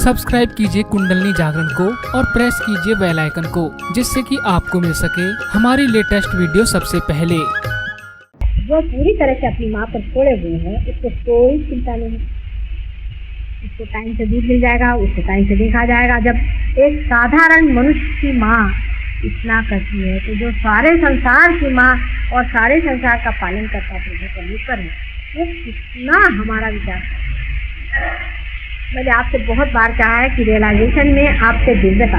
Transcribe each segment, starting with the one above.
Subscribe कीजिए कुंडलनी जागरण को और प्रेस कीजिए बेल आइकन को, जिससे कि आपको मिल सके हमारी लेटेस्ट वीडियो सबसे पहले। जो पूरी तरह से अपनी माँ पर छोड़े हुए हैं उसको कोई चिंता नहीं है। उसको टाइम से दूध मिल जाएगा, उसको टाइम से देखा जाएगा। जब एक साधारण मनुष्य की माँ इतना करती है तो जो सारे संसार की माँ और सारे संसार का पालन करता प्रभु परमेश्वर है, वो कितना हमारा विचार। मैंने आपसे बहुत बार कहा है कि रियलाइजेशन में आपसे दिव्यता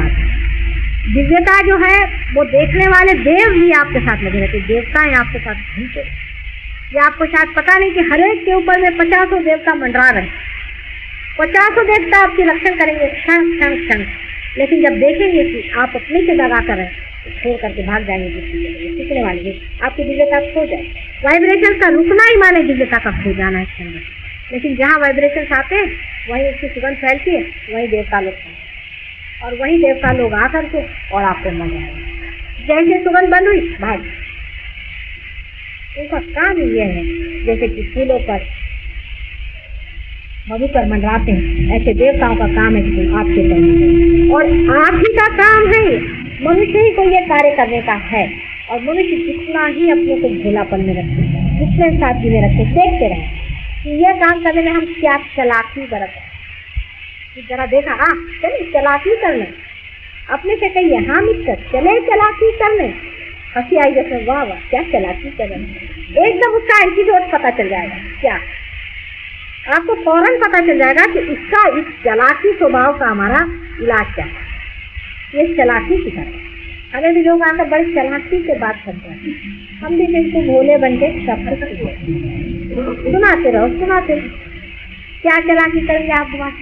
दिव्यता जो है वो देखने वाले देव भी आपके साथ लगे रहते, देवताएं आपके साथ घूमते। ये आपको शायद पता नहीं कि हर एक के ऊपर में 50 देवता मंडरा रहे, 50 देवता आपकी रक्षण करेंगे क्षण क्षण क्षण। लेकिन जब देखेंगे कि आप अपने से दगा कर रहे तो छोड़ करके भाग जाएंगे, सीखने वाले आपकी दिव्यता खो जाए। वाइब्रेशन का रुकना ही माने दिव्यता का खो जाना है। लेकिन जहाँ वाइब्रेशन आते हैं वहीं उसकी सुगंध फैलती है, वहीं देवता लोग और वहीं देवता लोग आकर के और आपको मर जाएंगे। जैसे सुगंध बंद हुई भाग। उनका काम ये है जैसे कि फूलों पर मधु पर मंडराते हैं, ऐसे देवताओं का काम है कि आपके करने और आप ही का काम है। मनुष्य ही को ये कार्य करने का है। और मनुष्य जितना ही अपने को भोलापन में रखे, जितने सादगी में रखे, देखते रहे कि यह काम करने में हम क्या चालाकी बरतें। जरा देखा चले चालाकी करने, अपने से कहिए हाँ मित्र चले चालाकी करने। हंसी आई जैसे वाह वाह क्या चालाकी कर रहे हैं। एकदम उसका एंटीडोट पता चल जाएगा। क्या आपको फौरन पता चल जाएगा कि इसका इस चालाकी स्वभाव का हमारा इलाज क्या है। ये चालाकी सिखाता। हमें भी लोग आकर बड़ी चालाकी से बात करते हैं, हम भी बिल्कुल भोले बन के सब कुछ सुनाते रहो सुनाते। क्या चालाकी करेंगे आप बात,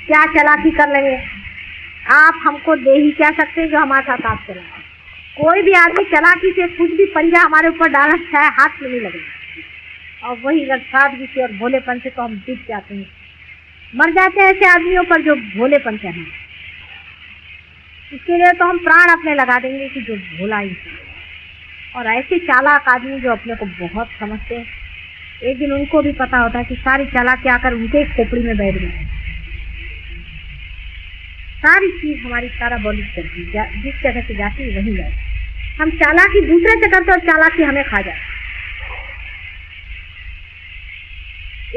क्या चालाकी कर लेंगे आप। हमको दे ही क्या सकते हैं जो हमारे साथ आप करेंगे। कोई भी आदमी चालाकी से कुछ भी पंजा हमारे ऊपर डालना चाहे हाथ में नहीं लगेगा। और वही अगर सादगी से और भोलेपन से तो हम जीत जाते हैं, मर जाते हैं ऐसे आदमियों पर जो भोलेपन से हैं। इसके लिए तो हम प्राण अपने लगा देंगे कि जो भोला ही है। और ऐसे चालाक आदमी जो अपने को बहुत समझते हैं, एक दिन उनको भी पता होता है कि सारी चालाकी आकर उनके खोपड़ी में बैठ गई। सारी चीज हमारी सारा बॉलिश करती है, जिस जगह से जाती है वही जाए। हम चालाकी दूसरे से करते और चालाकी हमें खा जाए।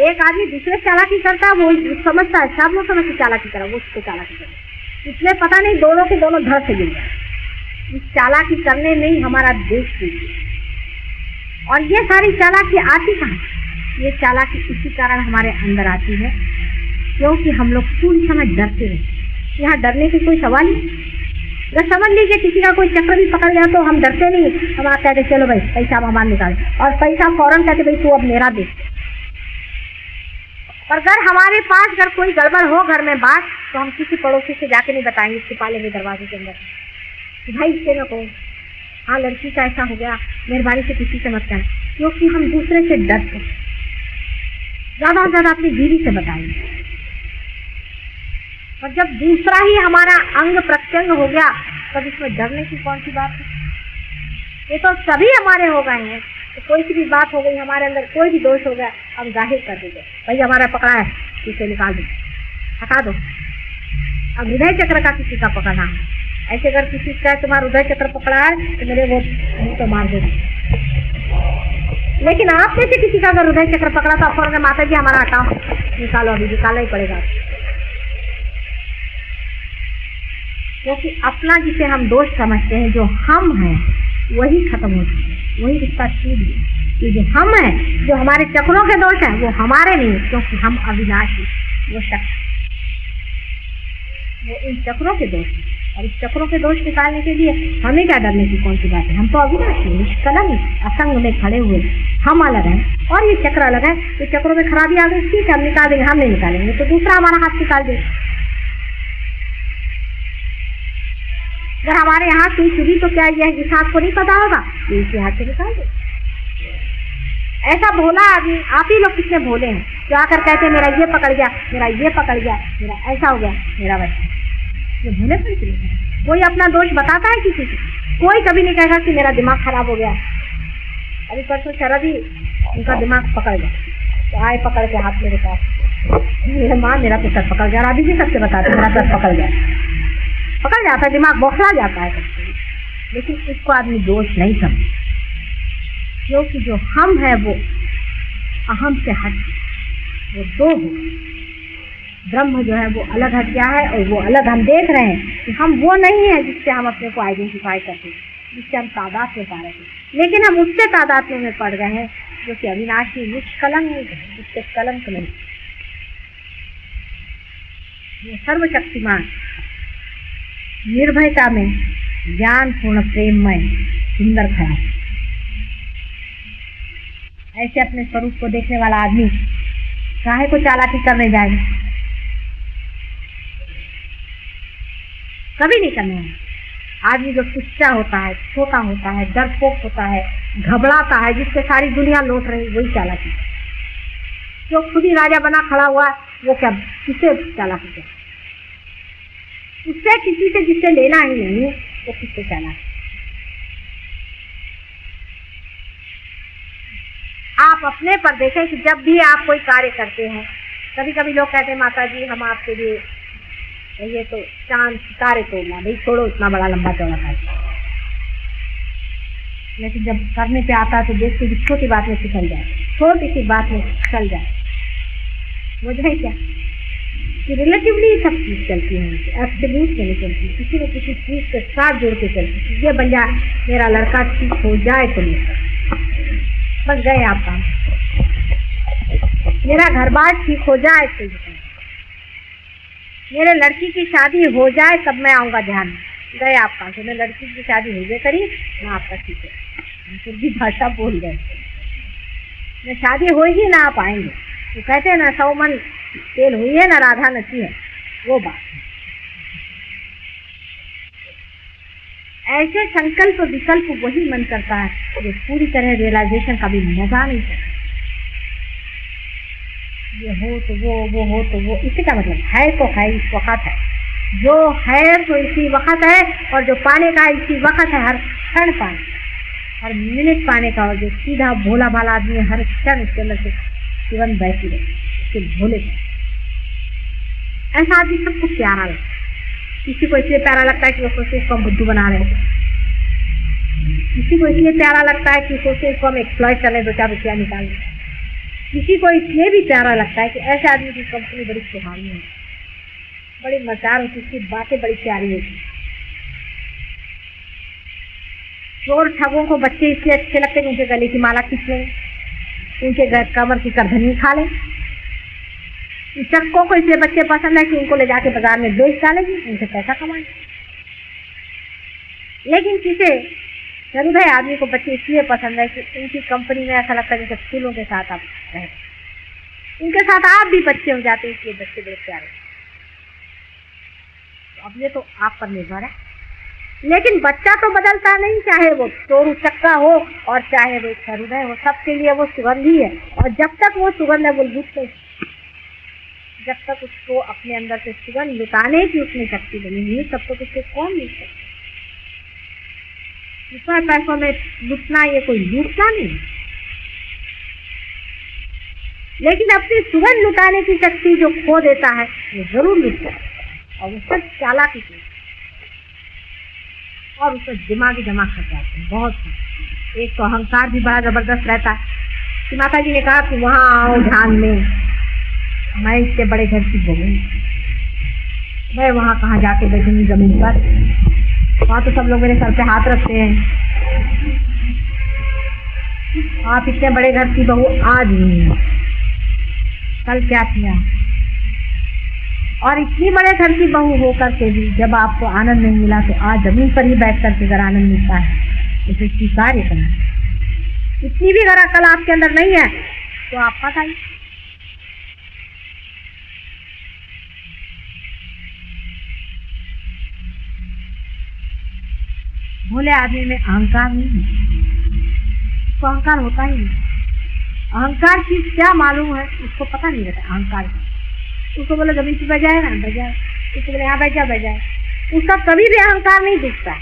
एक आदमी दूसरे चालाकी करता है, वो समझता है सब लोग समझ के चालाकी करा, वो उसको चालाकी करे, इसलिए पता नहीं दोनों के दोनों धड़ से गिर जाए। इस चालाकी करने में ही हमारा देश जीते। और ये सारी चालाकी आती कहाँ? ये चालाकी इसी कारण हमारे अंदर आती है क्योंकि हम लोग पूरी समय डरते रहते। यहाँ डरने की कोई सवाल ही। अगर समझ लीजिए किसी का कोई चक्कर भी पकड़ गया तो हम डरते नहीं, हम आप कहते चलो भाई पैसा हमारा निकाल, और पैसा फौरन कहते भाई तू अब मेरा दे। और अगर हमारे पास अगर कोई गड़बड़ हो घर में बात तो हम किसी पड़ोसी से जाके नहीं बताएंगे, छिपा लेंगे दरवाजे के अंदर कि भाई इससे न कहो, हाँ लड़की का ऐसा हो गया, मेहरबानी से किसी से मत कहना। क्योंकि हम दूसरे से डरते, ज्यादा से ज्यादा अपनी बीवी से बताएंगे। और जब दूसरा ही हमारा अंग प्रत्यंग हो गया तब इसमें डरने की कौन सी बात है। ये तो सभी हमारे हो गए हैं। तो कोई सी भी बात हो गई हमारे अंदर, कोई भी दोष हो गया, हम जाहिर कर देंगे भाई हमारा पकड़ा है, इसे निकाल दो, हटा दो। अब हृदय चक्र का किसी का पकड़ना है, ऐसे अगर किसी का तुम्हारा हृदय चक्र पकड़ा है तो मेरे वो मुंह तो मार देगा। लेकिन आप में से किसी का अगर हृदय चक्र पकड़ा तो फौरन माता जी हमारा हटाओ, निकालो, अभी निकालना ही पड़ेगा। क्योंकि अपना जिसे हम दोष समझते हैं, जो हम हैं वही खत्म हो चुका है, वही रिश्ता टूट गया। ये जो हम हैं, जो हमारे चक्रों के दोष हैं, वो हमारे नहीं, क्योंकि हम अविनाशी, वो शक्ति, वो इन चक्रों के दोष हैं। और इस चक्रों के दोष निकालने के लिए हमें क्या डरने की कौन सी बात है। हम तो अविनाशी, निष्कलंक, असंग में खड़े हुए हम अलग हैं और ये चक्र अलग है। तो चक्रों में खराबी आ गई, ठीक है हम निकाल देंगे, हम नहीं निकालेंगे तो दूसरा हमारा हाथ निकाल देगा। अगर हमारे यहाँ सुई चुभी तो क्या यह इस हाथ को नहीं पता होगा, ये इसी हाथ से निकाल दे। ऐसा भोला आदमी, आप ही लोग कितने भोले हैं जो आकर कहते हैं मेरा ये पकड़ गया, मेरा ये पकड़ गया, मेरा ऐसा हो गया, मेरा वैसा। ये भोले पर चले। कोई अपना दोष बताता है किसी को? कोई कभी नहीं कहेगा कि मेरा दिमाग खराब हो गया। अभी परसों शरद ही उनका दिमाग पकड़ गया, तो आए पकड़ के हाथ मेरे पास, मेरे माँ मेरा तो सर पकड़ गया, अभी भी सबसे बताते मेरा सर पकड़ जाता है, दिमाग बौखला जाता है सबसे। लेकिन इसको आदमी दोष नहीं समझ, क्योंकि जो हम है वो अहम से हट, वो दो हो। ब्रह्म जो है वो अलग हट गया है, और वो अलग हम देख रहे हैं कि हम वो नहीं है जिससे हम अपने को आइडेंटिफाई करते हैं, जिससे हम तादाद में पा रहे थे। लेकिन हम उससे तादाद में पड़ गए हैं जो कि अविनाशी निष्कलंक है, जिससे कलंक नहीं। वो सर्वशक्तिमान, निर्भयता में, ज्ञान पूर्ण, प्रेममय, सुंदर ख्याल। ऐसे अपने स्वरूप को देखने वाला आदमी काहे को चालाकी करने जाएगा? कभी नहीं करना है। आदमी जो तुच्चा होता है, छोटा होता है, डरपोक होता है, घबराता है, जिससे सारी दुनिया लौट रही, वही चालाकी। जो खुद ही राजा बना खड़ा हुआ वो क्या, किसे चालाकी कर? उससे किसी से जिससे लेना ही नहीं, वो किससे चालाकी? आप अपने पर देखें कि जब भी आप कोई कार्य करते हैं, कभी कभी लोग कहते हैं माता जी हम आपके लिए ये तो चांद सितारे तोड़ना, भाई छोड़ो इतना बड़ा लंबा चौड़ा कार्य। लेकिन जब करने पे आता है तो देखते कि छोटी बात में फिसल जाए, छोटी सी बात में फिसल जाए। वजह है क्या कि रिलेटिवली सब चीज चलती है, एब्सोल्यूट में नहीं चलती, किसी न किसी चीज के साथ जोड़ के चलती। ये बन जाए, मेरा लड़का ठीक हो जाए तो बस गए आप काम, मेरा घर बार ठीक हो जाए तो, मेरे लड़की की शादी हो जाए तब मैं आऊँगा ध्यान में, गए आप काम से। मैं लड़की की शादी हो गई करी ना, आपका ठीक है, हम फिर भी भाषा बोल गए, मैं शादी होगी ना आप आएंगे। वो कहते हैं ना 100 मन तेल हुई है ना राधा नची है, वो बात। ऐसे संकल्प विकल्प वही मन करता है जो पूरी तरह रियलाइजेशन का भी मजा नहीं सकता। ये हो तो वो हो तो वो, इससे क्या मतलब? है तो है, इस वक्त है, जो है तो इसी वक्त है, और जो पाने का है इसी वक्त है, हर क्षण पाने, हर मिनट पाने का। और जो सीधा भोला भाला आदमी है, हर क्षण उसके अंदर से जीवन बहती रहे, उसके भोले का। ऐसा आदमी सबको प्यारा लगता है। किसी को इसलिए प्यारा लगता है कि वो सोचते इसको हम बुद्धू बना रहे हैं, किसी को इसलिए प्यारा लगता है कि सोचते इसको हम एक्सप्लॉइट कर लें, 2-4 रुपया निकाल लें। किसी को इसलिए भी प्यारा लगता है कि ऐसे आदमी की कंपनी बड़ी सुहानी है, बड़ी मजेदार होती, उसकी बातें बड़ी प्यारी होती। चोर ठगों को बच्चे इसलिए अच्छे लगते हैं कि उनके गले की माला खींच लें, उनके कमर की करधनी खा लें। चक्कों को इसलिए बच्चे पसंद है कि उनको ले जाके बाजार में बेच डालेंगे, उनसे पैसा कमाएंगे। लेकिन किसे हृदय आदमी को बच्चे इसलिए पसंद है कि उनकी कंपनी में ऐसा लगता है जैसे फूलों के साथ आप रहे, उनके साथ आप भी बच्चे हो जाते हैं, इसलिए बच्चे बड़े प्यारे। तो अब ये तो आप पर निर्भर है। लेकिन बच्चा तो बदलता नहीं, चाहे वो चोरू चक्का हो और चाहे वो हृदय हो, सबके लिए वो सुगंध ही है। और जब तक वो सुगंध है वो लुटते, जब तक उसको अपने अंदर से सुगंध लुटाने की उसमें शक्ति बनी हुई, तब तक उसको कौन लूट सकता? रुपये पैसों में लुटना ये कोई लूटना नहीं, लेकिन अपनी सुगंध लुटाने की शक्ति जो खो देता है वो जरूर लुटता है, और उससे चालाकी की और उससे दिमागी जमा कर जाते हैं बहुत। एक तो अहंकार भी बड़ा जबरदस्त रहता है कि माता जी ने कहा कि वहाँ आओ ध्यान में, मैं इससे बड़े घर की बहू, मैं वहाँ कहाँ जाके बैठूंगी जमीन पर, वहाँ तो सब लोग मेरे सर पे हाथ रखते हैं। आप इतने बड़े घर की बहू आज नहीं है, कल क्या किया? और इतनी बड़े घर की बहू होकर के भी जब आपको आनंद नहीं मिला तो आज जमीन पर ही बैठ करके अगर आनंद मिलता है तो स्वीकार करना। इतनी भी अगर अकल आपके अंदर नहीं है तो आप बताइए। भोले आदमी में अहंकार नहीं है, उसको अहंकार होता ही नहीं। अहंकार चीज क्या मालूम है उसको पता नहीं रहता। अहंकार उसको बोले जमीन पे बैठ जाए ना, बैठ जाए, उसको बोले यहाँ बैठ जाए, बैठ जाए, उसका कभी भी अहंकार नहीं दिखता।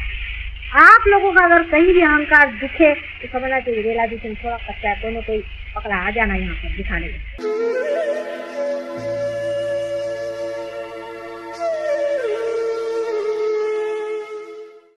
आप लोगों का अगर कहीं भी अहंकार दिखे तो समझना चाहिए रियलाइजेशन थोड़ा कच्चा है, कोई ना कोई पकड़ा आ जाना यहाँ पर दिखाने में।